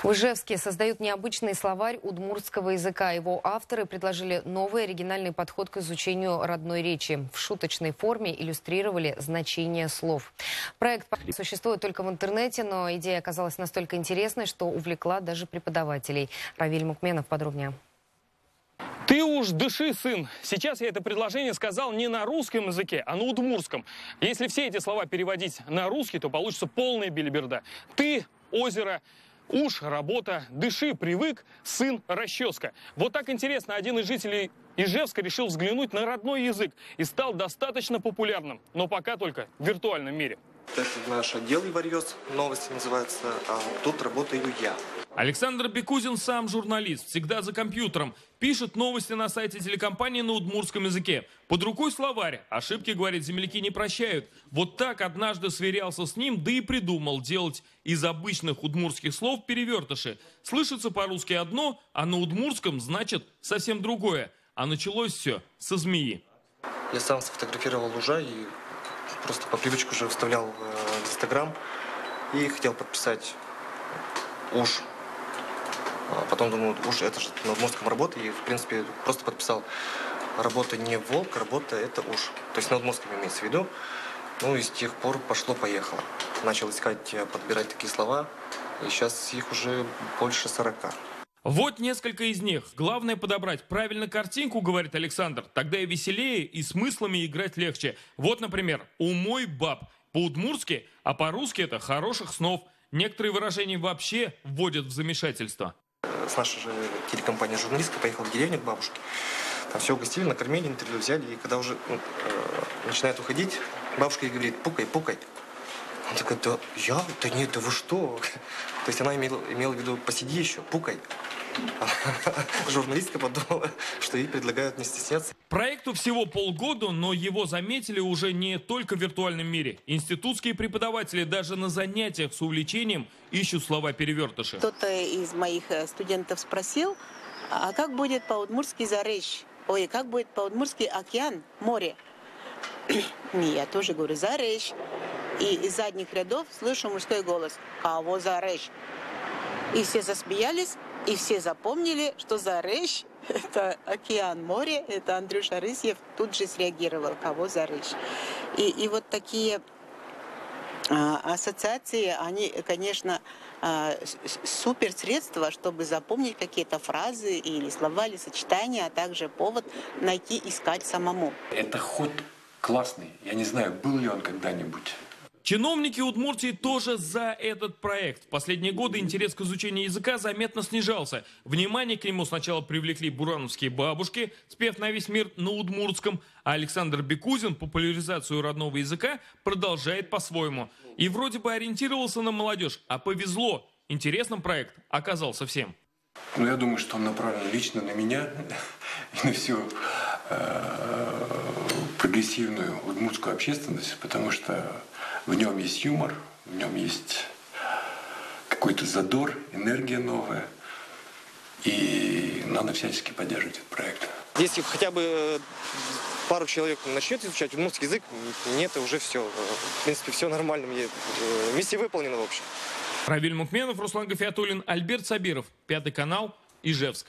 В Ижевске создают необычный словарь удмуртского языка. Его авторы предложили новый оригинальный подход к изучению родной речи. В шуточной форме иллюстрировали значение слов. Проект существует только в интернете, но идея оказалась настолько интересной, что увлекла даже преподавателей. Равиль Мукменов подробнее. Ты уж дыши, сын. Сейчас я это предложение сказал не на русском языке, а на удмуртском. Если все эти слова переводить на русский, то получится полная белиберда. Ты, озеро, уж, работа, дыши, привык, сын, расческа. Вот так интересно, один из жителей Ижевска решил взглянуть на родной язык и стал достаточно популярным, но пока только в виртуальном мире. Это наш отдел «Иварьёс», новости называется, а тут работаю я. Александр Бекузин сам журналист, всегда за компьютером. Пишет новости на сайте телекомпании на удмуртском языке. Под рукой словарь. Ошибки, говорит, земляки не прощают. Вот так однажды сверялся с ним, да и придумал делать из обычных удмуртских слов перевертыши. Слышится по-русски одно, а на удмуртском значит совсем другое. А началось все со змеи. Я сам сфотографировал ужа и просто по привычке уже вставлял в Инстаграм. И хотел подписать уж. Потом думаю, уж это же на удмуртском работа. И, в принципе, просто подписал. Работа не волк, работа это уж. То есть на удмуртском имеется в виду. Ну и с тех пор пошло-поехало. Начал искать, подбирать такие слова. И сейчас их уже больше 40. Вот несколько из них. Главное подобрать правильно картинку, говорит Александр. Тогда и веселее, и смыслами играть легче. Вот, например, «умой баб». По-удмуртски, а по-русски это «хороших снов». Некоторые выражения вообще вводят в замешательство. С нашей же телекомпании журналистка поехала в деревню к бабушке. Там все угостили, накормили, интервью взяли. И когда уже начинает уходить, бабушка ей говорит: пукай, пукай. Он такой: да я? Да нет, да вы что? То есть она имела в виду: посиди еще, пукай. Журналистка подумала, что ей предлагают не стесняться. Проекту всего полгода, но его заметили уже не только в виртуальном мире. Институтские преподаватели даже на занятиях с увлечением ищут слова-перевертыши. Кто-то из моих студентов спросил: а как будет по-удмуртски «заречь»? Ой, как будет по-удмуртски «океан», «море»? И я тоже говорю «заречь». И из задних рядов слышу мужской голос: «Кого заречь?» И все засмеялись, и все запомнили, что заречь — это океан, море. Это Андрюша Рысьев тут же среагировал: «Кого заречь?» И вот такие ассоциации, они, конечно, супер средства, чтобы запомнить какие-то фразы или слова, или сочетания, а также повод найти, искать самому. Это ход классный. Я не знаю, был ли он когда-нибудь. Чиновники Удмуртии тоже за этот проект. В последние годы интерес к изучению языка заметно снижался. Внимание к нему сначала привлекли бурановские бабушки, спев на весь мир на удмуртском, а Александр Бекузин популяризацию родного языка продолжает по-своему. И вроде бы ориентировался на молодежь, а повезло. Интересным проект оказался всем. Ну, я думаю, что он направлен лично на меня и на всю прогрессивную удмуртскую общественность, потому что в нем есть юмор, в нем есть какой-то задор, энергия новая. И надо всячески поддерживать этот проект. Если хотя бы пару человек начнет изучать удмуртский язык, нет, уже все. В принципе, все нормально. Миссия выполнена, в общем. Равиль Мукменов, Руслан Гафиатуллин, Альберт Сабиров. 5 канал, Ижевск.